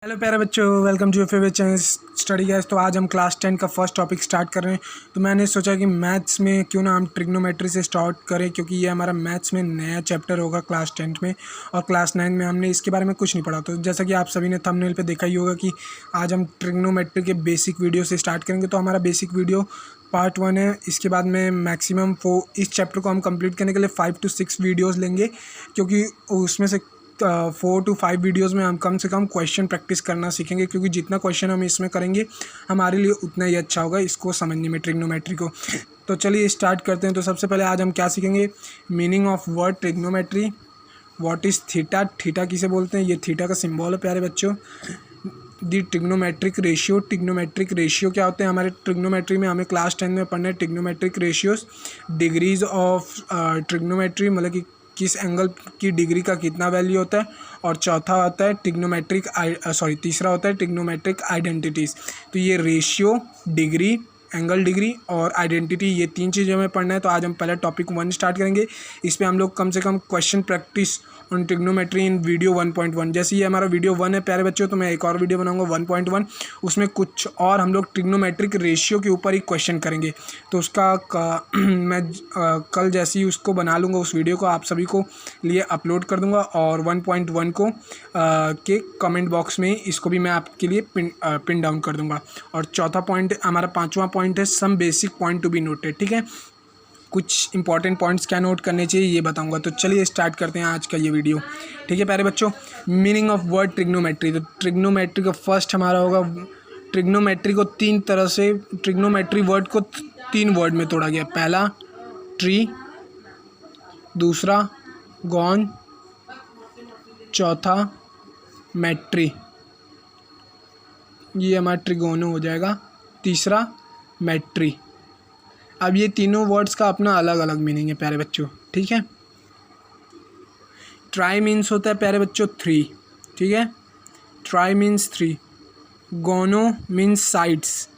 Hello प्यारे बच्चों, welcome to your favourite channel study guys. तो आज हम क्लास 10 का फर्स्ट टॉपिक स्टार्ट कर रहे हैं। तो मैंने सोचा कि मैथ्स में क्यों ना हम ट्रिग्नोमेट्री से स्टार्ट करें, क्योंकि ये हमारा मैथ्स में नया चैप्टर होगा क्लास 10 में। और क्लास 9 में हमने इसके बारे में कुछ नहीं पढ़ा। तो जैसा कि आप सभी ने थंबनेल पे देखा ही होगा कि आज हम ट्रिग्नोमेट्री के बेसिक वीडियो से स्टार्ट करेंगे। तो हमारा बेसिक वीडियो पार्ट 1 है। इसके बाद में मैक्सिमम इस चैप्टर को हम कंप्लीट करने के लिए 5 to 6 वीडियोज़ लेंगे, क्योंकि उसमें से 4 to 5 वीडियोज़ में हम कम से कम क्वेश्चन प्रैक्टिस करना सीखेंगे, क्योंकि जितना क्वेश्चन हम इसमें करेंगे हमारे लिए उतना ही अच्छा होगा इसको समझने में, ट्रिग्नोमेट्री को। तो चलिए स्टार्ट करते हैं। तो सबसे पहले आज हम क्या सीखेंगे? Meaning of word trigonometry. What is theta? Theta किसे बोलते हैं? ये थीटा का सिंबल है प्यारे बच्चों। दी ट्रिग्नोमेट्रिक रेशियो। ट्रिग्नोमेट्रिक रेशियो क्या होते हैं? हमारे ट्रिग्नोमेट्री में हमें क्लास 10 में पढ़ना है trigonometric ratios. Degrees of trigonometry, मतलब कि किस एंगल की डिग्री का कितना वैल्यू होता है। और चौथा होता है तीसरा होता है ट्रिग्नोमेट्रिक आइडेंटिटीज़। तो ये रेशियो, डिग्री, एंगल डिग्री और आइडेंटिटी, ये 3 चीज़ें हमें पढ़ना है। तो आज हम पहले टॉपिक 1 स्टार्ट करेंगे। इस पर हम लोग कम से कम question practice on trigonometry in video 1.1। जैसे ये हमारा वीडियो 1 है प्यारे बच्चों, तो मैं एक और वीडियो बनाऊंगा 1.1। उसमें कुछ और हम लोग ट्रिग्नोमेट्रिक रेशियो के ऊपर ही क्वेश्चन करेंगे। तो उसका मैं कल जैसे ही उसको बना लूँगा, उस वीडियो को आप सभी को लिए अपलोड कर दूँगा। और 1.1 को के कमेंट बॉक्स में इसको भी मैं आपके लिए पिन डाउन कर दूँगा। और चौथा पॉइंट, हमारा 5वां पॉइंट है some basic point to be noted. ठीक है, कुछ इंपॉर्टेंट पॉइंट्स क्या नोट करने चाहिए ये बताऊंगा। तो चलिए स्टार्ट करते हैं आज का ये वीडियो। ठीक है प्यारे बच्चों, मीनिंग ऑफ वर्ड ट्रिग्नोमेट्री। तो ट्रिग्नोमेट्री का फर्स्ट हमारा होगा, ट्रिग्नोमेट्री को 3 तरह से, ट्रिग्नोमेट्री वर्ड को 3 वर्ड में तोड़ा गया। पहला ट्री, दूसरा गॉन, चौथा मैट्री। ये हमारा ट्रिगोनो हो जाएगा, तीसरा मैट्री। अब ये तीनों वर्ड्स का अपना अलग अलग मीनिंग है प्यारे बच्चों। ठीक है, ट्राई मीन्स होता है प्यारे बच्चों 3। ठीक है, try means 3। Gono means sides,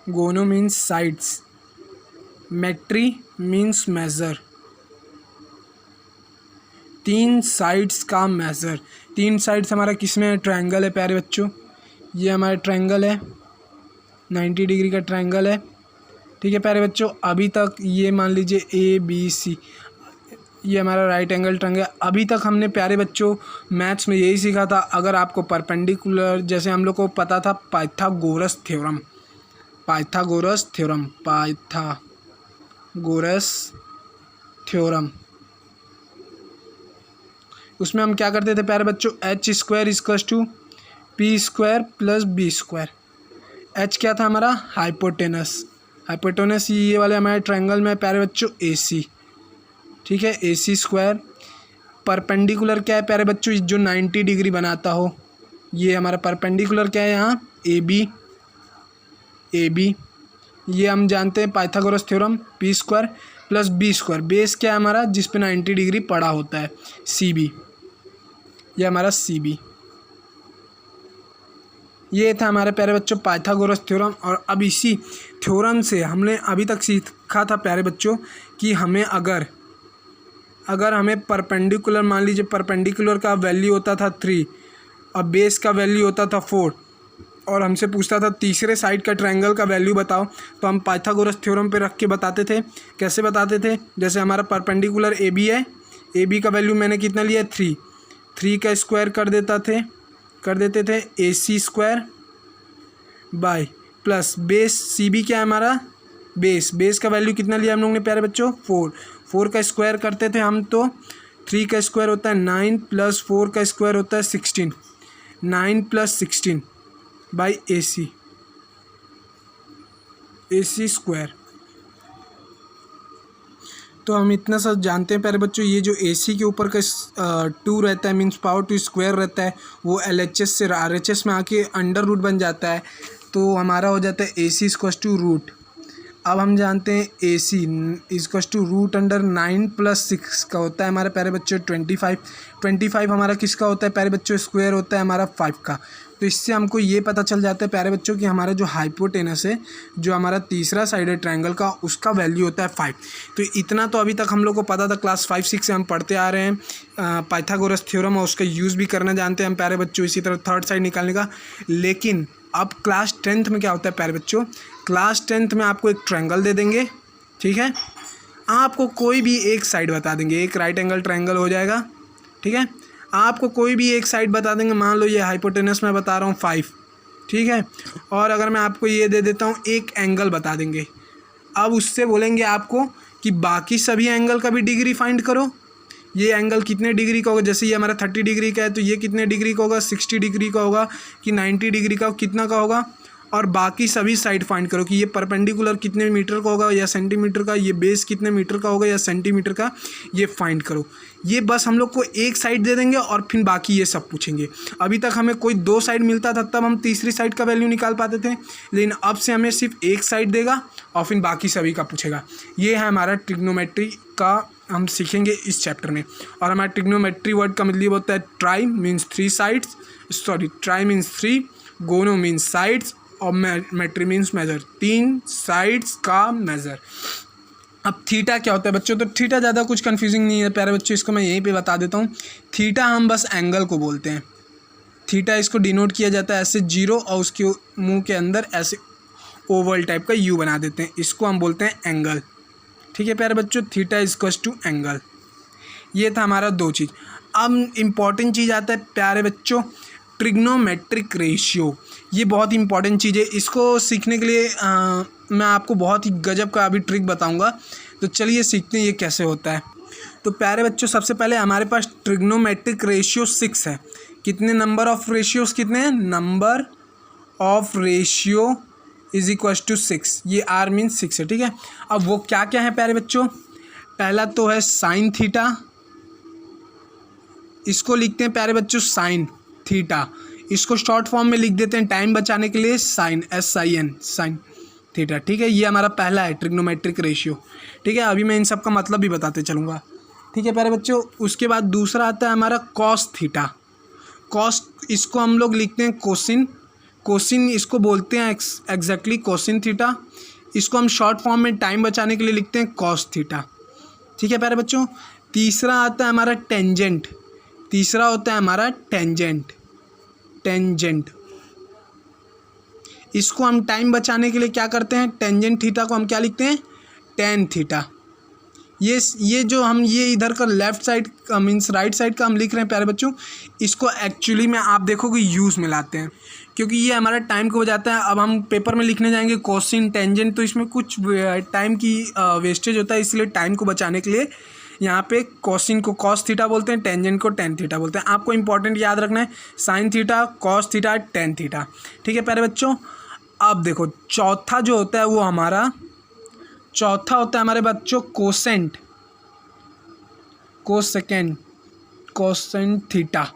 gono means sides. Metry means measure, 3 sides का मेज़र। 3 साइड्स हमारा किस में है? ट्रायंगल है प्यारे बच्चों। ये हमारा ट्रायंगल है, 90 डिग्री का ट्रायंगल है। ठीक है प्यारे बच्चों, अभी तक ये मान लीजिए ABC, ये हमारा राइट एंगल ट्रायंगल। अभी तक हमने प्यारे बच्चों मैथ्स में यही सीखा था। अगर आपको परपेंडिकुलर, जैसे हम लोग को पता था Pythagoras theorem, Pythagoras theorem, Pythagoras theorem, उसमें हम क्या करते थे प्यारे बच्चों? h² = P² + B²। h क्या था हमारा? हाइपोटेनस। हाइपोटेनस ये वाले हमारे ट्रायंगल में प्यारे बच्चों AC। ठीक है, AC²। परपेंडिकुलर क्या है प्यारे बच्चों? जो 90 डिग्री बनाता हो, ये हमारा परपेंडिकुलर क्या है यहाँ? AB। ये हम जानते हैं Pythagoras theorem, P² + B²। Base क्या है हमारा? जिस पे 90 डिग्री पड़ा होता है, CB। ये हमारा CB। ये था हमारे प्यारे बच्चों पाइथागोरस थ्योरम। और अब इसी थ्योरम से हमने अभी तक सीखा था प्यारे बच्चों कि हमें अगर हमें परपेंडिकुलर, मान लीजिए परपेंडिकुलर का वैल्यू होता था 3 और बेस का वैल्यू होता था 4, और हमसे पूछता था तीसरे साइड का ट्रायंगल का वैल्यू बताओ, तो हम पाइथागोरस थ्योरम पे रख के बताते थे। कैसे बताते थे? जैसे हमारा परपेंडिकुलर AB है, AB का वैल्यू मैंने कितना लिया? 3 का स्क्वायर कर देते थे AC² bye plus base CB क्या है हमारा? बेस का वैल्यू कितना लिया हम लोग ने प्यारे बच्चों? 4 का स्क्वायर करते थे हम, तो 3 का स्क्वायर होता है 9 + 4 का स्क्वायर होता है 16, 9 + 16 बाई AC² तो हम इतना सा जानते हैं प्यारे बच्चों, ये जो AC के ऊपर का 2 रहता है, मीन्स पावर 2 स्क्वायर रहता है, वो LHS से RHS में आके अंडर रूट बन जाता है। तो हमारा हो जाता है AC = रूट। अब हम जानते हैं AC = √9 + 6 का होता है हमारे प्यारे बच्चों 25। 25 हमारा किसका होता है प्यारे बच्चों? स्क्वायर होता है हमारा 5 का। तो इससे हमको ये पता चल जाता है प्यारे बच्चों कि हमारा जो हाइपोटेनस है, जो हमारा तीसरा साइड है ट्रायंगल का, उसका वैल्यू होता है 5। तो इतना तो अभी तक हम लोग को पता था, क्लास 5-6 से हम पढ़ते आ रहे हैं पाइथागोरस थ्योरम, और उसका यूज़ भी करना जानते हैं हम प्यारे बच्चों, इसी तरह थर्ड साइड निकालने का। लेकिन अब क्लास 10th में क्या होता है प्यारे बच्चों, क्लास 10th में आपको एक ट्रायंगल दे देंगे, ठीक है, आपको कोई भी एक साइड बता देंगे, एक राइट एंगल ट्रायंगल हो जाएगा, ठीक है, आपको कोई भी एक साइड बता देंगे। मान लो ये हाइपोटेनस मैं बता रहा हूँ 5, ठीक है, और अगर मैं आपको ये दे देता हूँ एक एंगल बता देंगे। अब उससे बोलेंगे आपको कि बाकी सभी एंगल का भी डिग्री फाइंड करो, ये एंगल कितने डिग्री का होगा, जैसे ये हमारा 30 डिग्री का है तो ये कितने डिग्री का होगा, 60 डिग्री का होगा कि 90 डिग्री का, कितना का होगा, और बाकी सभी साइड फाइंड करो कि ये परपेंडिकुलर कितने मीटर का होगा या सेंटीमीटर का, ये बेस कितने मीटर का होगा या सेंटीमीटर का, ये फाइंड करो। ये बस हम लोग को एक साइड दे देंगे और फिर बाकी ये सब पूछेंगे। अभी तक हमें कोई 2 साइड मिलता था तब हम तीसरी साइड का वैल्यू निकाल पाते थे, लेकिन अब से हमें सिर्फ एक साइड देगा और फिर बाकी सभी का पूछेगा। ये है हमारा ट्रिग्नोमेट्री का, हम सीखेंगे इस चैप्टर में। और हमारा ट्रिग्नोमेट्री वर्ड का मतलब होता है try means 3 sides, sorry try means 3, gono means sides, और मेट्री मीन्स मेजर, 3 साइड्स का मेजर। अब थीटा क्या होता है बच्चों, तो थीटा ज़्यादा कुछ कंफ्यूजिंग नहीं है प्यारे बच्चों, इसको मैं यहीं पे बता देता हूँ। थीटा हम बस एंगल को बोलते हैं, थीटा इसको डिनोट किया जाता है ऐसे 0 और उसके मुंह के अंदर ऐसे ओवल टाइप का यू बना देते हैं, इसको हम बोलते हैं एंगल, ठीक है प्यारे बच्चों, थीटा इक्वल्स टू एंगल। ये था हमारा 2 चीज़। अब इम्पॉर्टेंट चीज़ आता है प्यारे बच्चों ट्रिग्नोमेट्रिक रेशियो। ये बहुत ही इंपॉर्टेंट चीज़ है, इसको सीखने के लिए मैं आपको बहुत ही गजब का अभी ट्रिक बताऊंगा। तो चलिए सीखते हैं ये कैसे होता है। तो प्यारे बच्चों सबसे पहले हमारे पास ट्रिग्नोमेट्रिक रेशियो 6 है। कितने नंबर ऑफ रेशियोज कितने हैं, number of ratio is equal to 6, ये आर मीन 6 है, ठीक है। अब वो क्या क्या है प्यारे बच्चों, पहला तो है साइन थीटा, इसको लिखते हैं प्यारे बच्चों साइन थीटा, इसको शॉर्ट फॉर्म में लिख देते हैं टाइम बचाने के लिए साइन, SIN, साइन थीटा, ठीक है। ये हमारा पहला है ट्रिग्नोमेट्रिक रेशियो, ठीक है। अभी मैं इन सब का मतलब भी बताते चलूँगा, ठीक है प्यारे बच्चों। उसके बाद दूसरा आता है हमारा कॉस थीटा, कॉस इसको हम लोग लिखते हैं कोसिन, कोसिन इसको बोलते हैं एग्जैक्टली कोसिन थीटा, इसको हम शॉर्ट फॉर्म में टाइम बचाने के लिए लिखते हैं कॉस थीटा, ठीक है प्यारे बच्चों। तीसरा आता है हमारा टेंजेंट, तीसरा होता है हमारा टेंजेंट, टेंजेंट इसको हम टाइम बचाने के लिए क्या करते हैं, टेंजेंट थीटा को हम क्या लिखते हैं, टेन थीटा। ये जो हम ये इधर का left side means right side का हम लिख रहे हैं प्यारे बच्चों, इसको एक्चुअली में आप देखोगे यूज़ में लाते हैं, क्योंकि ये हमारा टाइम को बचाता है। अब हम पेपर में लिखने जाएंगे कोसिन टेंजेंट, तो इसमें कुछ टाइम की वेस्टेज होता है, इसलिए टाइम को बचाने के लिए यहाँ पे कोसिन को कॉस थीटा बोलते हैं, टेंजेंट को टेन थीटा बोलते हैं। आपको इंपॉर्टेंट याद रखना है sign theta, cos theta, tan theta, ठीक है प्यारे बच्चों। अब देखो चौथा जो होता है वो हमारा, चौथा होता है हमारे बच्चों कोसेंट, कोसेकेंड, कोसेंट थीटा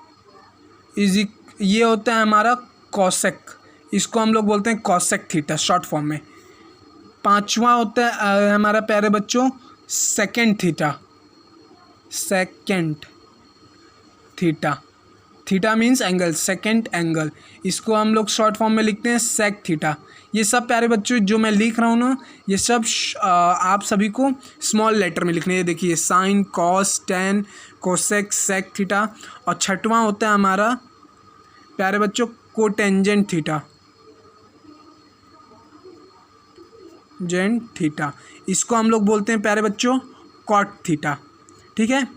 ये होता है हमारा कॉसेक, इसको हम लोग बोलते हैं कॉसेक थीटा शॉर्ट फॉर्म में। पांचवा होता है हमारा प्यारे बच्चों second theta, second theta, theta means angle, second angle, इसको हम लोग शॉर्ट फॉर्म में लिखते हैं सेक थीटा। ये सब प्यारे बच्चों जो मैं लिख रहा हूँ ना, ये सब आप सभी को स्मॉल लेटर में लिखने हैं। देखिए sine, cos, tan, cosec, sec theta. और छठवां होता है हमारा प्यारे बच्चों कोटेंजेंट थीटा, जेंट थीटा, इसको हम लोग बोलते हैं प्यारे बच्चों कॉट थीटा, ठीक है।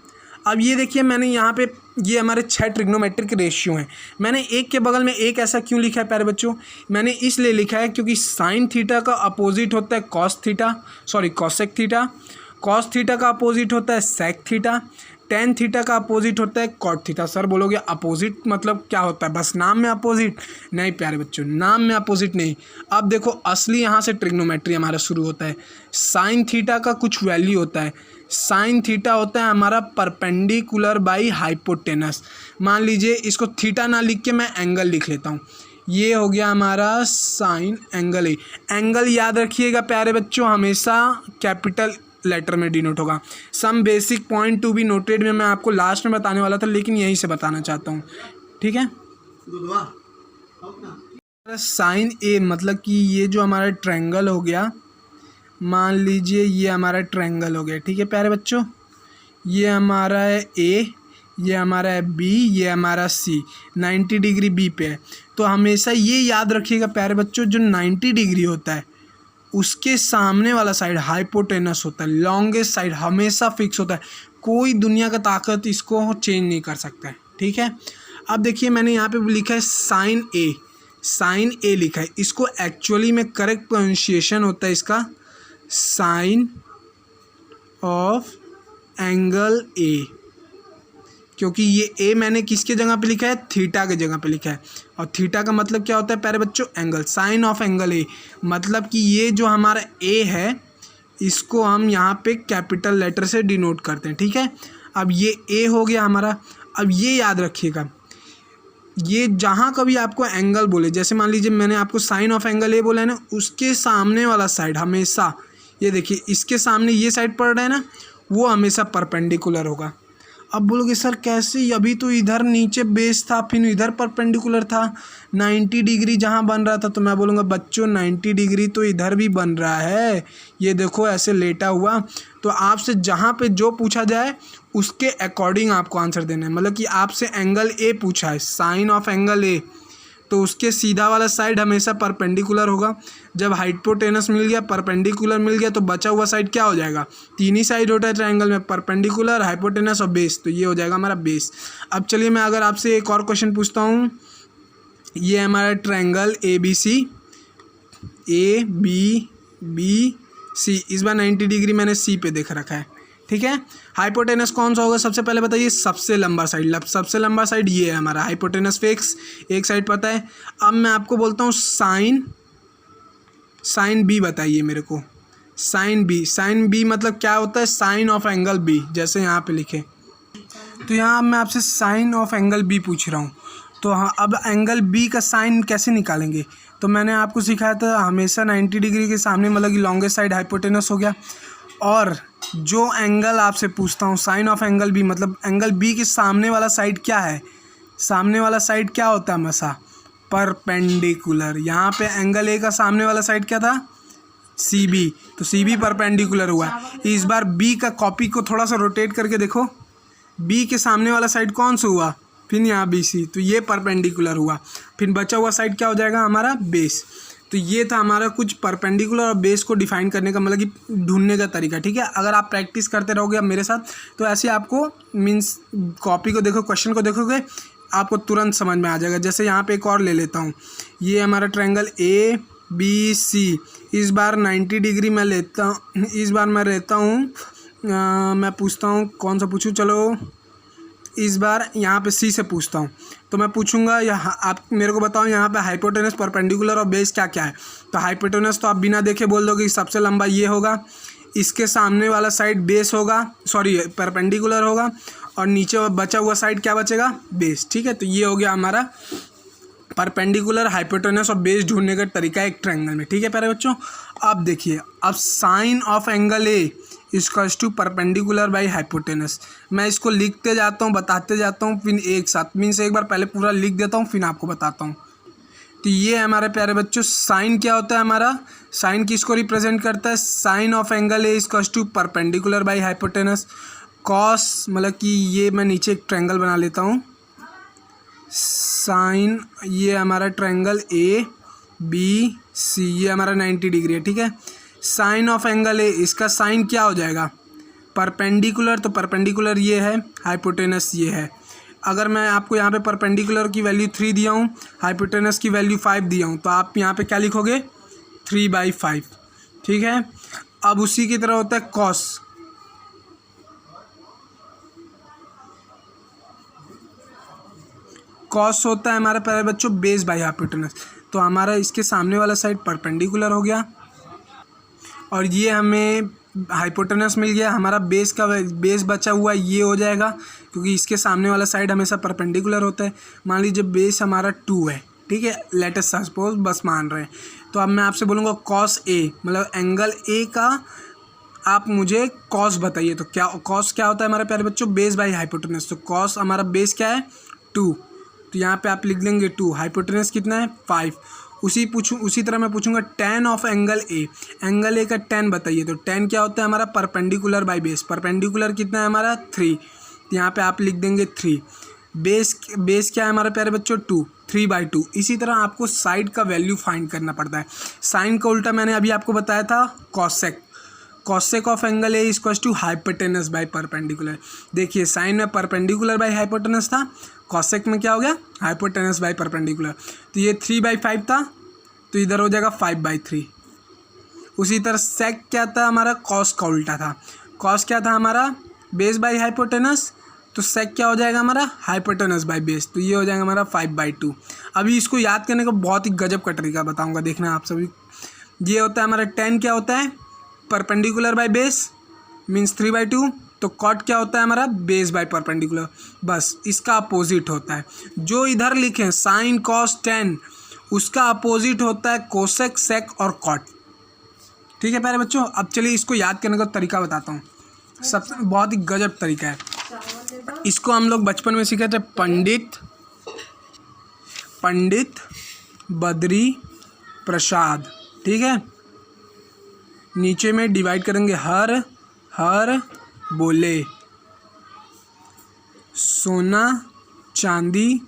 अब ये देखिए मैंने यहाँ पे ये हमारे 6 ट्रिग्नोमेट्रिक रेशियो हैं। मैंने एक के बगल में एक ऐसा क्यों लिखा है प्यारे बच्चों, मैंने इसलिए लिखा है क्योंकि साइन थीटा का अपोजिट होता है cos theta, sorry cosec theta, cos theta का अपोजिट होता है सेक थीटा, टेन थीटा का अपोजिट होता है कॉट थीटा। सर बोलोगे अपोजिट मतलब क्या होता है, बस नाम में अपोजिट? नहीं प्यारे बच्चों, नाम में अपोजिट नहीं। अब देखो असली यहाँ से ट्रिग्नोमेट्री हमारा शुरू होता है। साइन थीटा का कुछ वैल्यू होता है, साइन थीटा होता है हमारा परपेंडिकुलर बाई हाइपोटेनस। मान लीजिए इसको थीटा ना लिख के मैं एंगल लिख लेता हूँ, ये हो गया हमारा साइन एंगल है। एंगल याद रखिएगा प्यारे बच्चों हमेशा कैपिटल लेटर में डिनोट होगा। Some basic point to be noted में मैं आपको लास्ट में बताने वाला था, लेकिन यहीं से बताना चाहता हूँ, ठीक है। साइन ए मतलब कि ये जो हमारा ट्रायंगल हो गया, मान लीजिए ये हमारा ट्रायंगल हो गया, ठीक है प्यारे बच्चों। ये हमारा है ए, ये हमारा है बी, ये हमारा सी, 90 डिग्री बी पे है। तो हमेशा ये याद रखिएगा प्यारे बच्चों, जो 90 डिग्री होता है उसके सामने वाला साइड हाइपोटेनस होता है, लॉन्गेस्ट साइड हमेशा फिक्स होता है। कोई दुनिया का ताकत इसको चेंज नहीं कर सकता है, ठीक है। अब देखिए मैंने यहाँ पे लिखा है साइन ए, साइन ए लिखा है। इसको एक्चुअली में करेक्ट प्रोनाउंसिएशन होता है इसका साइन ऑफ एंगल ए, क्योंकि ये ए मैंने किसके जगह पे लिखा है, थीटा के जगह पे लिखा है। और थीटा का मतलब क्या होता है प्यारे बच्चों, angle. Sine of angle A मतलब कि ये जो हमारा ए है इसको हम यहाँ पे कैपिटल लेटर से डिनोट करते हैं, ठीक है। अब ये ए हो गया हमारा। अब ये याद रखिएगा, ये जहाँ कभी आपको एंगल बोले, जैसे मान लीजिए मैंने आपको साइन ऑफ एंगल ए बोला है ना, उसके सामने वाला साइड हमेशा, ये देखिए इसके सामने ये साइड पड़ रहा है ना, वो हमेशा परपेंडिकुलर होगा। अब बोलोगे सर कैसे, अभी तो इधर नीचे बेस था फिर इधर परपेंडिकुलर था, 90 डिग्री जहाँ बन रहा था। तो मैं बोलूँगा बच्चों 90 डिग्री तो इधर भी बन रहा है, ये देखो ऐसे लेटा हुआ। तो आपसे जहाँ पे जो पूछा जाए उसके अकॉर्डिंग आपको आंसर देना है। मतलब कि आपसे एंगल ए पूछा है, साइन ऑफ एंगल ए, तो उसके सीधा वाला साइड हमेशा परपेंडिकुलर होगा। जब हाइपोटेनस मिल गया, परपेंडिकुलर मिल गया, तो बचा हुआ साइड क्या हो जाएगा, तीन ही साइड होता है ट्रायंगल में, परपेंडिकुलर, हाइपोटेनस और बेस, तो ये हो जाएगा हमारा बेस। अब चलिए मैं अगर आपसे एक और क्वेश्चन पूछता हूँ, ये हमारा triangle A B C, A B B C, इस बार 90 डिग्री मैंने सी पे देख रखा है, ठीक है। हाइपोटेनस कौन सा होगा सबसे पहले बताइए, सबसे लंबा साइड, सबसे लंबा साइड ये है हमारा, हाइपोटेनस फिक्स, एक साइड पता है। अब मैं आपको बोलता हूँ साइन, साइन बी बताइए मेरे को, साइन बी, साइन बी मतलब क्या होता है, साइन ऑफ एंगल बी, जैसे यहाँ पे लिखे। तो यहाँ मैं आपसे साइन ऑफ एंगल बी पूछ रहा हूँ, तो हाँ अब एंगल बी का साइन कैसे निकालेंगे। तो मैंने आपको सिखाया था हमेशा 90 डिग्री के सामने, मतलब कि लॉन्गेस्ट साइड हाइपोटेनस हो गया। और जो एंगल आपसे पूछता हूँ साइन ऑफ एंगल बी, मतलब एंगल बी के सामने वाला साइड क्या है, सामने वाला साइड क्या होता है हमेशा, परपेंडिकुलर। यहाँ पे एंगल ए का सामने वाला साइड क्या था, सी बी, तो सी बी परपेंडिकुलर हुआ। इस बार बी का कॉपी को थोड़ा सा रोटेट करके देखो, बी के सामने वाला साइड कौन सा हुआ, फिर यहाँ बी सी, तो ये परपेंडिकुलर हुआ। फिर बचा हुआ साइड क्या हो जाएगा हमारा, बेस। तो ये था हमारा कुछ परपेंडिकुलर और बेस को डिफाइन करने का, मतलब कि ढूंढने का तरीका, ठीक है। अगर आप प्रैक्टिस करते रहोगे अब मेरे साथ, तो ऐसे आपको मीन्स कॉपी को देखो, क्वेश्चन को देखोगे, आपको तुरंत समझ में आ जाएगा। जैसे यहाँ पे एक और ले लेता हूँ, ये हमारा ट्रायंगल ए बी सी, इस बार 90 डिग्री मैं लेता हूँ, इस बार मैं लेता हूँ, मैं पूछता हूँ कौन सा पूछूँ, चलो इस बार यहाँ पे सी से पूछता हूँ। तो मैं पूछूंगा यहाँ, आप मेरे को बताओ यहाँ पे हाइपोटेनस, परपेंडिकुलर और बेस क्या क्या है। तो हाइपोटेनस तो आप बिना देखे बोल दोगे सबसे लंबा ये होगा, इसके सामने वाला साइड बेस होगा, सॉरी परपेंडिकुलर होगा, और नीचे बचा हुआ साइड क्या बचेगा, बेस, ठीक है। तो ये हो गया हमारा परपेंडिकुलर, हाइपोटेनस और बेस ढूंढने का तरीका एक ट्रायंगल में, ठीक है प्यारे बच्चों। अब देखिए, अब sine of angle A equals to perpendicular by hypotenuse. मैं इसको लिखते जाता हूँ, बताते जाता हूँ, फिर एक साथ, मीन्स एक बार पहले पूरा लिख देता हूँ फिर आपको बताता हूँ। तो ये हमारे प्यारे बच्चों साइन क्या होता है हमारा, साइन किसको रिप्रेजेंट करता है, sine of angle A equals to perpendicular by hypotenuse. Cos मतलब कि ये मैं नीचे एक ट्रायंगल बना लेता हूँ, साइन, ये हमारा ट्रायंगल ए बी सी, ये हमारा 90 डिग्री है, ठीक है। साइन ऑफ एंगल ए, इसका साइन क्या हो जाएगा, परपेंडिकुलर, तो परपेंडिकुलर ये है, हाइपोटेनस ये है। अगर मैं आपको यहाँ पे परपेंडिकुलर की वैल्यू 3 दिया हूँ, हाइपोटेनस की वैल्यू 5 दिया हूँ, तो आप यहाँ पे क्या लिखोगे, 3/5, ठीक है। अब उसी की तरह होता है कॉस, कॉस होता है हमारे प्यारे बच्चों बेस बाई हाइपोटेनस। तो हमारा इसके सामने वाला साइड परपेंडिकुलर हो गया, और ये हमें हाइपोटेनस मिल गया, हमारा बेस का बेस बचा हुआ ये हो जाएगा, क्योंकि इसके सामने वाला साइड हमेशा परपेंडिकुलर होता है। मान लीजिए बेस हमारा 2 है, ठीक है, लेट अस सपोज, बस मान रहे हैं। तो अब मैं आपसे बोलूँगा कॉस ए, मतलब एंगल ए का आप मुझे कॉस बताइए। तो क्या कॉस क्या होता है हमारे प्यारे बच्चों, बेस बाई हाइपोटेनस। तो कॉस हमारा बेस क्या है, 2, तो यहाँ पे आप लिख देंगे 2। हाइपोटेनस कितना है 5। उसी तरह मैं पूछूंगा tan ऑफ एंगल ए का tan बताइए। तो tan क्या होता है हमारा परपेंडिकुलर बाय बेस। परपेंडिकुलर कितना है हमारा 3, तो यहाँ पे आप लिख देंगे 3। बेस क्या है हमारे प्यारे बच्चों 2, 3/2। इसी तरह आपको साइड का वैल्यू फाइंड करना पड़ता है। साइन का उल्टा मैंने अभी आपको बताया था cosec of angle A equals to hypotenuse by perpendicular. देखिए साइन में परपेंडिकुलर बाय हाइपोटेनस था, कॉसेक में क्या हो गया हाइपोटेनस बाय परपेंडिकुलर। तो ये 3/5 था, तो इधर हो जाएगा 5/3। उसी तरह सेक क्या था हमारा कॉस का उल्टा था। कॉस क्या था हमारा बेस बाय हाइपोटेनस, तो सेक क्या हो जाएगा हमारा हाइपोटेनस बाय बेस, तो ये हो जाएगा हमारा 5/2। अभी इसको याद करने का बहुत ही गजब का तरीका बताऊंगा, देखना आप सभी। ये होता है हमारा tan क्या होता है परपेंडिकुलर बाय बेस मीन्स 3/2। तो कॉट क्या होता है हमारा बेस बाय परपेंडिकुलर, बस इसका अपोजिट होता है। जो इधर लिखे साइन कॉस tan उसका अपोजिट होता है कोसेक सेक और कॉट। ठीक है प्यारे बच्चों, अब चलिए इसको याद करने का तरीका बताता हूँ। सबसे बहुत ही गजब तरीका है। इसको हम लोग बचपन में सीखे थे पंडित बद्री प्रसाद। ठीक है, नीचे में डिवाइड करेंगे हर बोले सोना चांदी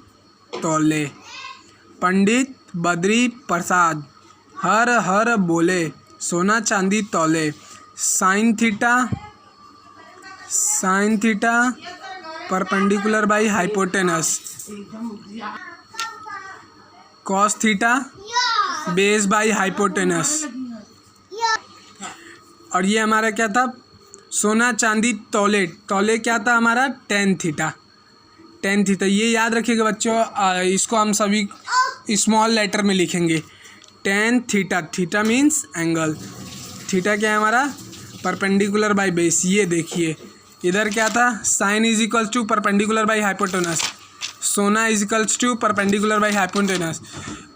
तौले। पंडित बद्री प्रसाद हर बोले सोना चांदी तौले। Sine theta perpendicular by hypotenuse. Cos theta base by hypotenuse. और ये हमारा क्या था सोना चांदी तौले। तौले क्या था हमारा tan थीटा। ये याद रखिएगा बच्चों, इसको हम सभी स्मॉल लेटर में लिखेंगे tan theta. Theta means angle. Theta क्या है हमारा परपेंडिकुलर बाई बेस। ये देखिए इधर क्या था sine is equals to perpendicular by hypotenuse. सोना is equals to perpendicular by hypotenuse.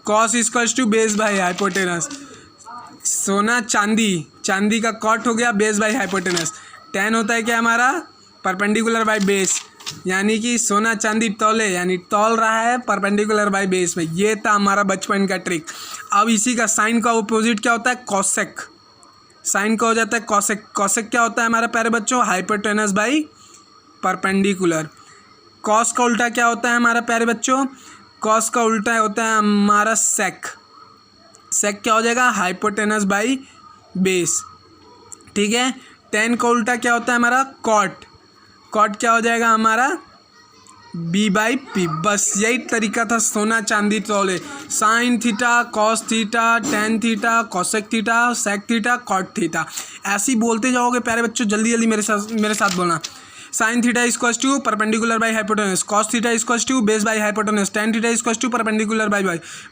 Cos is equals to base by hypotenuse. सोना चांदी का कॉट हो गया बेस बाई हाइपोटेनस। tan होता है क्या हमारा परपेंडिकुलर बाई बेस, यानी कि सोना चांदी तौले, यानी तौल रहा है परपेंडिकुलर बाई बेस में। ये था हमारा बचपन का ट्रिक। अब इसी का साइन का अपोजिट क्या होता है कॉसेक। साइन का हो जाता है कॉसेक। कॉसेक क्या होता है हमारे प्यारे बच्चों हाइपोटेनस बाई परपेंडिकुलर। कॉस का उल्टा क्या होता है हमारा प्यारे बच्चों, कॉस का उल्टा होता है हमारा सेक। सेक क्या हो जाएगा हाइपोटेनस बाई बेस। ठीक है, tan का उल्टा क्या होता है हमारा कॉट। कॉट क्या हो जाएगा हमारा b/p। बस यही तरीका था सोना चांदी तौले। Sine theta cos theta tan theta cosec theta sec theta cot theta. ऐसे ही बोलते जाओगे प्यारे बच्चों, जल्दी जल्दी मेरे साथ बोलना। Sine theta equals to perpendicular by hypotenuse. Cos theta equals to base by hypotenuse. tan theta equals to perpendicular by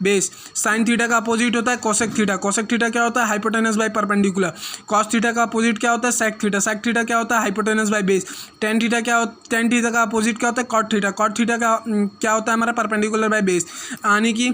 base. Sine theta का अपोजिट होता है कोसेक थीटा। कोसेक थीटा क्या होता है hypotenuse by perpendicular. Cos theta का opposite क्या होता है सेक थीटा। सेक थीटा क्या होता है hypotenuse by base. tan theta का अपोजिट क्या होता है कॉट थीटा। कॉट थीटा का क्या होता है हमारा परपेंडिकुलर बाई बेस। यानी कि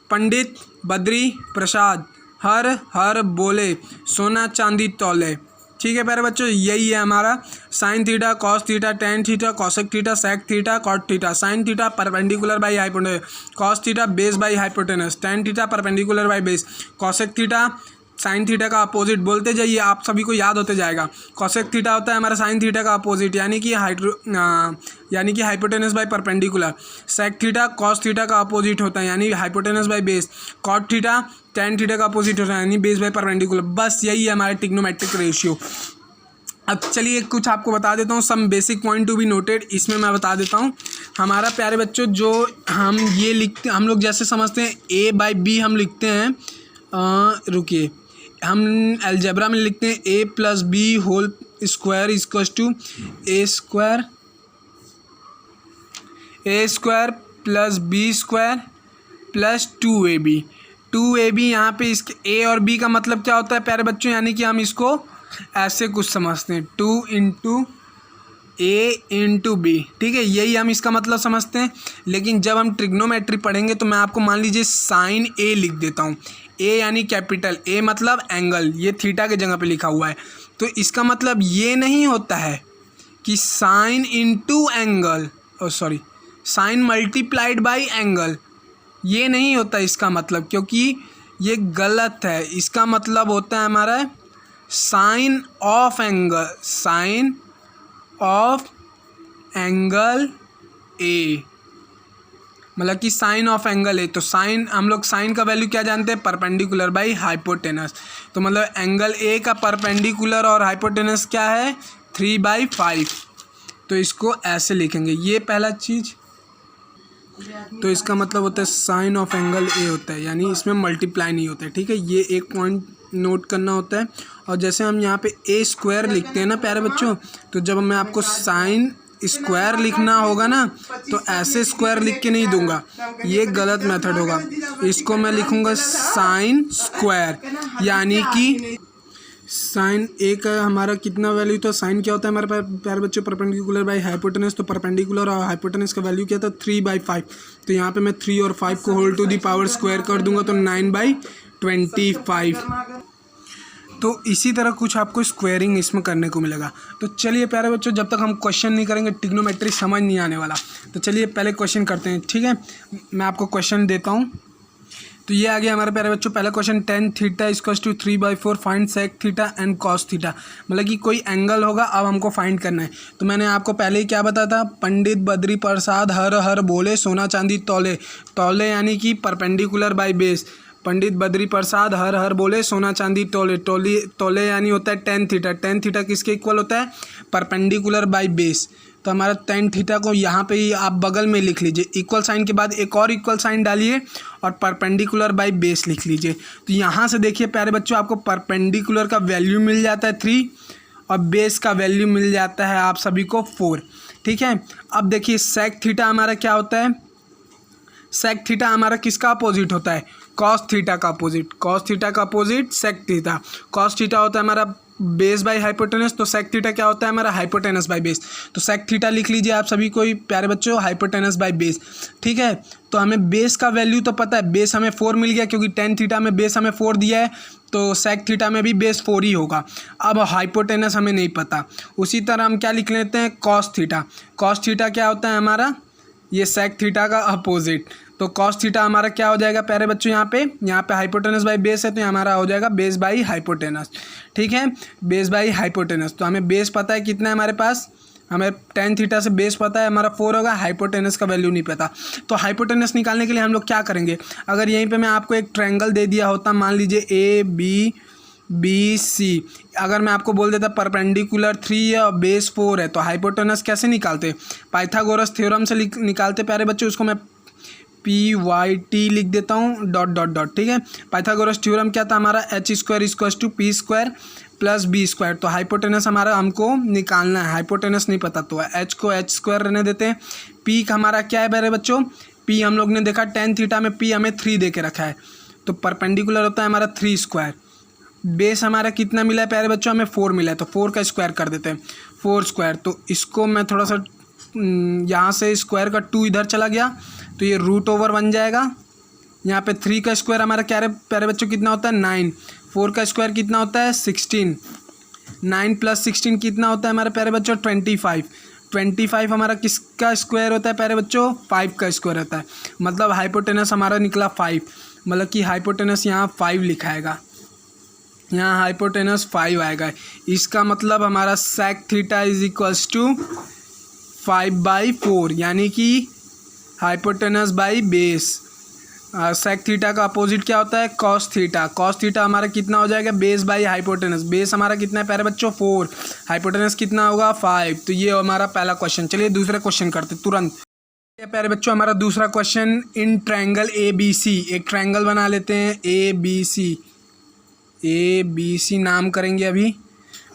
पंडित बद्री प्रसाद हर बोले सोना चांदी तौले। ठीक है प्यारे बच्चों, यही है हमारा sine theta cos theta tan theta cosec theta sec theta cot theta. Sine theta perpendicular by hypotenuse. Cos theta base by hypotenuse. tan theta perpendicular by base. Cosec theta sine theta का opposite. बोलते जाइए, आप सभी को याद होते जाएगा। Cosec theta होता है हमारा साइन थीटा का अपोजिट, यानी कि hypotenuse by perpendicular. Sec theta cos theta का अपोजिट होता है, यानी hypotenuse by base. Cot theta tan theta का अपोजिट होता है, यानी बेस बाई परपेंडिकुलर। बस यही है हमारा ट्रिग्नोमेट्रिक रेशियो। अब चलिए कुछ आपको बता देता हूँ, some basic point to be noted. इसमें मैं बता देता हूँ हमारा प्यारे बच्चों, जो हम ये लिखते हम लोग जैसे समझते हैं a/b हम लिखते हैं। रुकिए, हम अलजेब्रा में लिखते हैं a+b whole square equals to a square plus b square plus 2ab। 2ab यहाँ पे इसके a और b का मतलब क्या होता है प्यारे बच्चों, यानी कि हम इसको ऐसे कुछ समझते हैं 2 इंटू a इंटू b। ठीक है, यही हम इसका मतलब समझते हैं। लेकिन जब हम ट्रिग्नोमेट्री पढ़ेंगे तो मैं आपको मान लीजिए साइन a लिख देता हूँ। a यानी कैपिटल A मतलब एंगल, ये थीटा के जगह पे लिखा हुआ है। तो इसका मतलब ये नहीं होता है कि sine into angle, sine multiplied by angle, ये नहीं होता इसका मतलब, क्योंकि ये गलत है। इसका मतलब होता है हमारा sine of angle, sine of angle A, मतलब कि साइन ऑफ एंगल ए। तो साइन, हम लोग साइन का वैल्यू क्या जानते हैं, परपेंडिकुलर बाई हाइपोटेनस। तो मतलब एंगल ए का परपेंडिकुलर और हाइपोटेनस क्या है, 3/5। तो इसको ऐसे लिखेंगे, ये पहला चीज़। तो इसका मतलब होता है साइन ऑफ एंगल ए होता है, यानी इसमें मल्टीप्लाई नहीं होता है, ठीक है। ये एक पॉइंट नोट करना होता है। और जैसे हम यहाँ पे ए स्क्वायर लिखते हैं ना प्यारे बच्चों, तो जब मैं आपको साइन स्क्वायर लिखना होगा ना, तो ऐसे स्क्वायर लिख के नहीं दूंगा, ये गलत मेथड होगा। इसको मैं लिखूंगा साइन स्क्वायर, यानी कि साइन ए का हमारा कितना वैल्यू था, साइन क्या होता है हमारे प्यारे बच्चों, परपेंडिकुलर बाई हाइपोटेनस। तो परपेंडिकुलर और हाइपोटेनस का वैल्यू क्या था, 3/5। तो यहाँ पे मैं 3 और 5 को whole to the power square कर दूंगा, तो 9/25। तो इसी तरह कुछ आपको स्क्वायरिंग इसमें करने को मिलेगा। तो चलिए प्यारे बच्चों, जब तक हम क्वेश्चन नहीं करेंगे ट्रिग्नोमेट्री समझ नहीं आने वाला। तो चलिए पहले क्वेश्चन करते हैं, ठीक है। मैं आपको क्वेश्चन देता हूँ। तो ये आ गया हमारे प्यारे बच्चों पहला question, tan theta equals to 3/4 find sec theta and cos theta. मतलब कि कोई एंगल होगा, अब हमको फाइंड करना है। तो मैंने आपको पहले ही क्या बताया था, पंडित बद्री प्रसाद हर हर बोले सोना चांदी तौले। तौले यानी कि perpendicular by base. Pandit Badri Prasad हर हर बोले सोना चांदी तौले। तौले यानी होता है tan थीटा। tan थीटा किसके इक्वल होता है, परपेंडिकुलर बाई बेस। तो हमारा tan थीटा को यहाँ पे ही आप बगल में लिख लीजिए, इक्वल साइन के बाद एक और इक्वल साइन डालिए और परपेंडिकुलर बाई बेस लिख लीजिए। तो यहाँ से देखिए प्यारे बच्चों, आपको परपेंडिकुलर का वैल्यू मिल जाता है 3 और बेस का वैल्यू मिल जाता है आप सभी को 4, ठीक है। अब देखिए सेक थीटा हमारा क्या होता है, सेक थीटा हमारा किसका अपोजिट होता है, कॉस थीटा का अपोजिट। कॉस थीटा का opposite sec theta. Cos theta होता है हमारा बेस बाई हाइपोटेनस, तो सेक थीटा क्या होता है हमारा, हाइपोटेनस बाई बेस। तो सेक थीटा लिख लीजिए आप सभी को प्यारे बच्चों, हाइपोटेनस बाई बेस, ठीक है। तो हमें बेस का वैल्यू तो पता है, बेस हमें 4 मिल गया, क्योंकि tan थीटा में बेस हमें 4 दिया है, तो सेक थीटा में भी बेस 4 ही होगा। अब हाइपोटेनस हमें नहीं पता। उसी तरह हम क्या लिख लेते हैं, कॉस थीटा। कॉस थीटा क्या होता है हमारा, ये सेक थीटा का अपोजिट। तो कॉस थीटा हमारा क्या हो जाएगा प्यारे बच्चों, यहाँ पे हाइपोटेनस बाई बेस है, तो हमारा हो जाएगा बेस बाई हाइपोटेनस, ठीक है। बेस बाई हाइपोटेनस, तो हमें बेस पता है कितना है हमारे पास, हमें tan थीटा से बेस पता है हमारा 4 होगा, हाइपोटेनस का वैल्यू नहीं पता। तो हाइपोटेनस निकालने के लिए हम लोग क्या करेंगे, अगर यहीं पे मैं आपको एक ट्रायंगल दे दिया होता, मान लीजिए ABC, अगर मैं आपको बोल देता परपेंडिकुलर 3 है और बेस 4 है, तो हाइपोटेनस कैसे निकालते, पाइथागोरस थ्योरम से निकालते प्यारे बच्चों। उसको मैं PYT लिख देता हूँ डॉट, ठीक है। पाइथागोरस थ्योरम क्या था हमारा, H² equals to P² plus B²। तो हाइपोटेनस हमारा हमको निकालना है, हाइपोटेनस नहीं पता, तो H को H² रहने देते हैं। P हमारा क्या है मेरे बच्चों, P हम लोग ने देखा tan थीटा में P हमें 3 दे के रखा है, तो परपेंडिकुलर होता है हमारा 3²। बेस हमारा कितना मिला है प्यारे बच्चों, हमें 4 मिला है, तो 4 का स्क्वायर कर देते हैं, 4²। तो इसको मैं थोड़ा सा यहाँ से स्क्वायर का 2 इधर चला गया, तो ये √ओवर बन जाएगा। यहाँ पे 3 का स्क्वायर हमारा क्या है प्यारे बच्चों, कितना होता है 9। 4 का स्क्वायर कितना होता है 16। 9 + 16 कितना होता है हमारे प्यारे बच्चों 25। 25 हमारा किसका स्क्वायर होता है प्यारे बच्चों, 5 का स्क्वायर होता है। मतलब हाइपोटेनस हमारा निकला 5, मतलब कि हाइपोटेनस यहाँ 5 लिखाएगा, यहाँ हाइपोटेनस 5 आएगा। इसका मतलब हमारा sec theta is equals to 5/4, यानी कि hypotenuse by base. Sec theta का अपोजिट क्या होता है, कॉस थीटा। कॉस थीटा हमारा कितना हो जाएगा, बेस बाई हाइपोटेनस। बेस हमारा कितना है प्यारे बच्चों 4, हाइपोटेनस कितना होगा 5। तो ये हमारा पहला क्वेश्चन। चलिए दूसरा क्वेश्चन करते तुरंत। प्यारे बच्चों हमारा दूसरा क्वेश्चन, इन ट्रायंगल ABC, एक ट्रायंगल बना लेते हैं ABC नाम करेंगे अभी,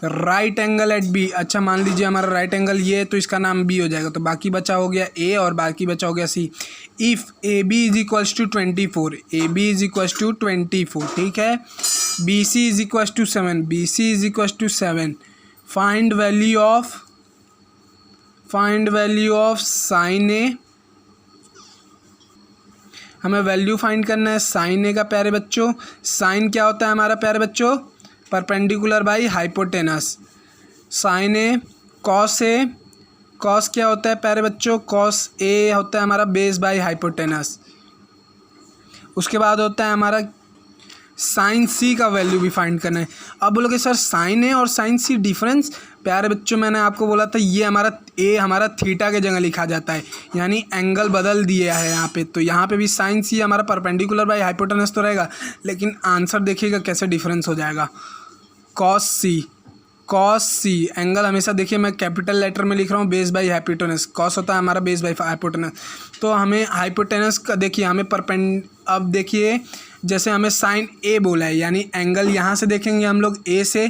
राइट एंगल एट B। अच्छा मान लीजिए हमारा राइट एंगल ये है, तो इसका नाम B हो जाएगा। तो बाकी बचा हो गया A और बाकी बचा हो गया C। If AB is equals to 24, AB is equals to 24, ठीक है। BC is equals to 7, BC is equals to 7। Find value of sine A। हमें वैल्यू फाइंड करना है साइन A का प्यारे बच्चों। साइन क्या होता है हमारा प्यारे बच्चों, perpendicular by hypotenuse. Sine A, cos A cos क्या होता है प्यारे बच्चों, कॉस ए होता है हमारा बेस बाई हाइपोटेनस। उसके बाद होता है हमारा साइन सी का वैल्यू भी फाइंड करना है। अब बोलोगे सर साइन ए और साइन सी डिफरेंस, प्यारे बच्चों मैंने आपको बोला था ये हमारा ए हमारा थीटा के जगह लिखा जाता है, यानी एंगल बदल दिया है यहाँ पे। तो यहाँ पे भी साइन सी हमारा परपेंडिकुलर बाई हाइपोटेनस तो रहेगा, लेकिन आंसर देखिएगा कैसे डिफरेंस हो जाएगा। कॉस सी एंगल हमेशा देखिए मैं कैपिटल लेटर में लिख रहा हूँ, बेस बाई हाइपोटेनस। कॉस होता है हमारा बेस बाई हाइपोटेनस। तो हमें हाइपोटेनस का देखिए हमें अब देखिए जैसे हमें साइन ए बोला है, यानी एंगल यहाँ से देखेंगे हम लोग ए से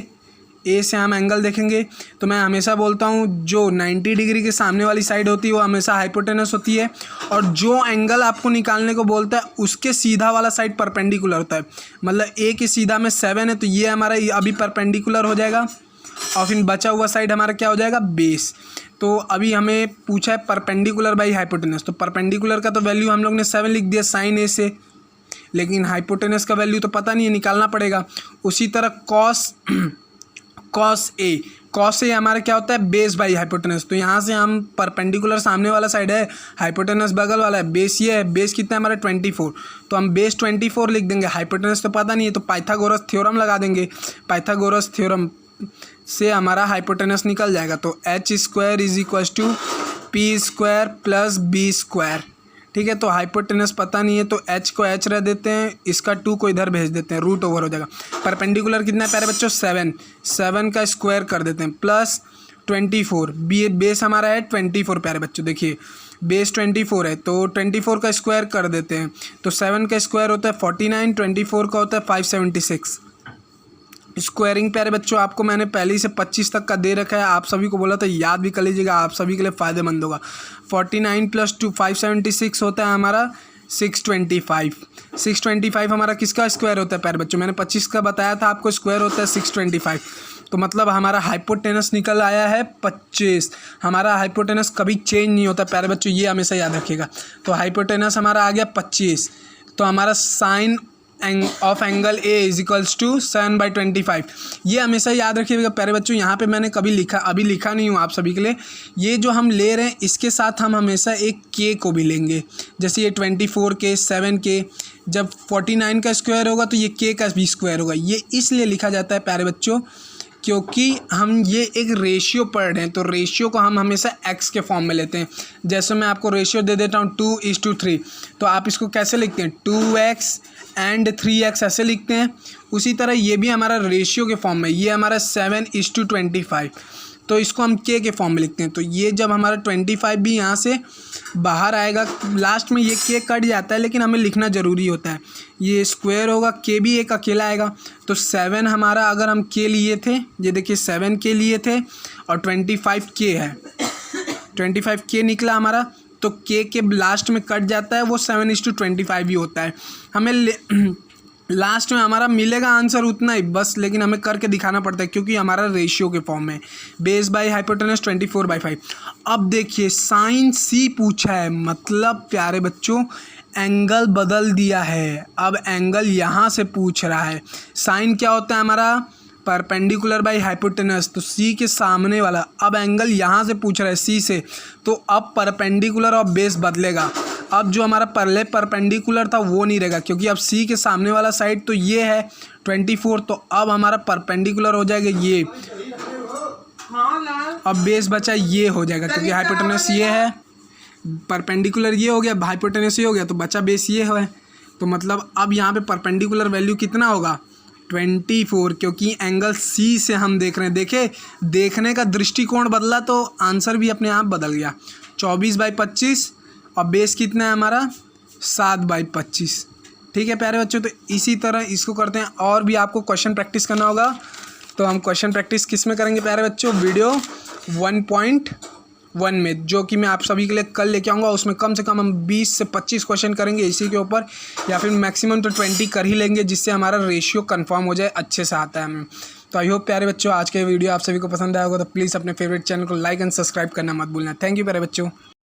हम एंगल देखेंगे। तो मैं हमेशा बोलता हूँ जो 90 डिग्री के सामने वाली साइड होती है वो हमेशा हाइपोटेनस होती है, और जो एंगल आपको निकालने को बोलता है उसके सीधा वाला साइड परपेंडिकुलर होता है। मतलब ए के सीधा में 7 है तो ये हमारा अभी परपेंडिकुलर हो जाएगा, और फिर बचा हुआ साइड हमारा क्या हो जाएगा, बेस। तो अभी हमें पूछा है परपेंडिकुलर बाई हाइपोटेनस, तो परपेंडिकुलर का तो वैल्यू हम लोग ने 7 लिख दिया साइन ए से, लेकिन हाइपोटेनस का वैल्यू तो पता नहीं है, निकालना पड़ेगा। उसी तरह कॉस ए हमारा क्या होता है, बेस बाई हाइपोटेनस। तो यहाँ से हम परपेंडिकुलर सामने वाला साइड है, हाइपोटेनस बगल वाला है, बेस ये है, बेस कितना है हमारा 24, तो हम बेस 24 लिख देंगे। हाइपोटेनस तो पता नहीं है तो पाइथागोरस थ्योरम लगा देंगे, पाइथागोरस थ्योरम से हमारा हाइपोटेनस निकल जाएगा। तो h square is equals to P square plus B square. ठीक है, तो हाइपोटेनस पता नहीं है तो h को h रह देते हैं, इसका 2 को इधर भेज देते हैं, रूट ओवर हो जाएगा। परपेंडिकुलर कितना है प्यारे बच्चों, 7 का स्क्वायर कर देते हैं प्लस 24, बेस हमारा है 24 प्यारे बच्चों। देखिए बेस 24 है तो 24 का स्क्वायर कर देते हैं, तो 7 का स्क्वायर होता है 49, 24 का होता है 576। स्क्वायरिंग प्यारे बच्चों आपको मैंने पहले ही से 25 तक का दे रखा है, आप सभी को बोला था याद भी कर लीजिएगा, आप सभी के लिए फ़ायदेमंद होगा। 49 प्लस 2 576 होता है हमारा 625 हमारा किसका स्क्वायर होता है प्यारे बच्चों, मैंने 25 का बताया था आपको, स्क्वायर होता है 625। तो मतलब हमारा हाइपोटेनस निकल आया है 25। हमारा हाइपोटेनस कभी चेंज नहीं होता प्यारे बच्चों, ये हमेशा याद रखिएगा। तो हाइपोटेनस हमारा आ गया 25, तो हमारा sine of angle A is equals to 7/25। ये हमेशा याद रखिएगा प्यारे बच्चों। यहाँ पे मैंने कभी अभी लिखा नहीं हूँ आप सभी के लिए, ये जो हम ले रहे हैं इसके साथ हम हमेशा एक के को भी लेंगे। जैसे ये 24 के 7 के, जब 49 का स्क्वायर होगा तो ये के का भी स्क्वायर होगा। ये इसलिए लिखा जाता है प्यारे बच्चों क्योंकि हम ये एक रेशियो पढ़ रहे हैं, तो रेशियो को हम हमेशा एक्स के फॉर्म में लेते हैं। जैसे मैं आपको रेशियो दे देता हूँ 2:3, तो आप इसको कैसे लिखते हैं, 2x एंड 3x ऐसे लिखते हैं। उसी तरह ये भी हमारा रेशियो के फॉर्म में, ये हमारा 7:25, तो इसको हम के फॉर्म में लिखते हैं। तो ये जब हमारा 25 भी यहाँ से बाहर आएगा, लास्ट में ये के कट जाता है लेकिन हमें लिखना ज़रूरी होता है। ये स्क्वायर होगा, के भी एक अकेला आएगा, तो 7 हमारा अगर हम के लिए थे, ये देखिए 7 के लिए थे और 25 के है, 25 के निकला हमारा, तो के लास्ट में कट जाता है, वो 7:25 ही होता है। हमें लास्ट में हमारा मिलेगा आंसर उतना ही बस, लेकिन हमें करके दिखाना पड़ता है क्योंकि हमारा रेशियो के फॉर्म में बेस बाई हाइपोटेनस 24/5। अब देखिए साइन सी पूछा है, मतलब प्यारे बच्चों एंगल बदल दिया है। अब एंगल यहाँ से पूछ रहा है। साइन क्या होता है हमारा, परपेंडिकुलर बाई हाइपोटेनस, तो सी के सामने वाला। अब एंगल यहाँ से पूछ रहा है सी से, तो अब परपेंडिकुलर और बेस बदलेगा। अब जो हमारा पहले परपेंडिकुलर था वो नहीं रहेगा क्योंकि अब सी के सामने वाला साइड तो ये है 24, तो अब हमारा परपेंडिकुलर हो जाएगा ये, अब बेस बचा ये हो जाएगा क्योंकि हाइपोटेनस ये है, परपेंडिकुलर ये हो गया, हाइपोटेनस ये हो गया, तो बचा बेस ये है। तो मतलब अब यहाँ पे परपेंडिकुलर वैल्यू कितना होगा, 24, क्योंकि एंगल सी से हम देख रहे हैं। देखे देखने का दृष्टिकोण बदला तो आंसर भी अपने आप बदल गया। 24/25 और बेस कितना है हमारा 7/25। ठीक है प्यारे बच्चों, तो इसी तरह इसको करते हैं। और भी आपको क्वेश्चन प्रैक्टिस करना होगा, तो हम क्वेश्चन प्रैक्टिस किस में करेंगे प्यारे बच्चों, वीडियो 1.1 में, जो कि मैं आप सभी के लिए कल लेके आऊँगा। उसमें कम से कम हम 20 से 25 क्वेश्चन करेंगे इसी के ऊपर, या फिर मैक्सिमम तो 20 कर ही लेंगे, जिससे हमारा रेशियो कंफर्म हो जाए, अच्छे से आता है हमें। तो आई होप प्यारे बच्चों आज के वीडियो आप सभी को पसंद आया होगा, तो प्लीज़ अपने फेवरेट चैनल को लाइक एंड सब्सक्राइब करना मत भूलना। थैंक यू प्यारे बच्चों।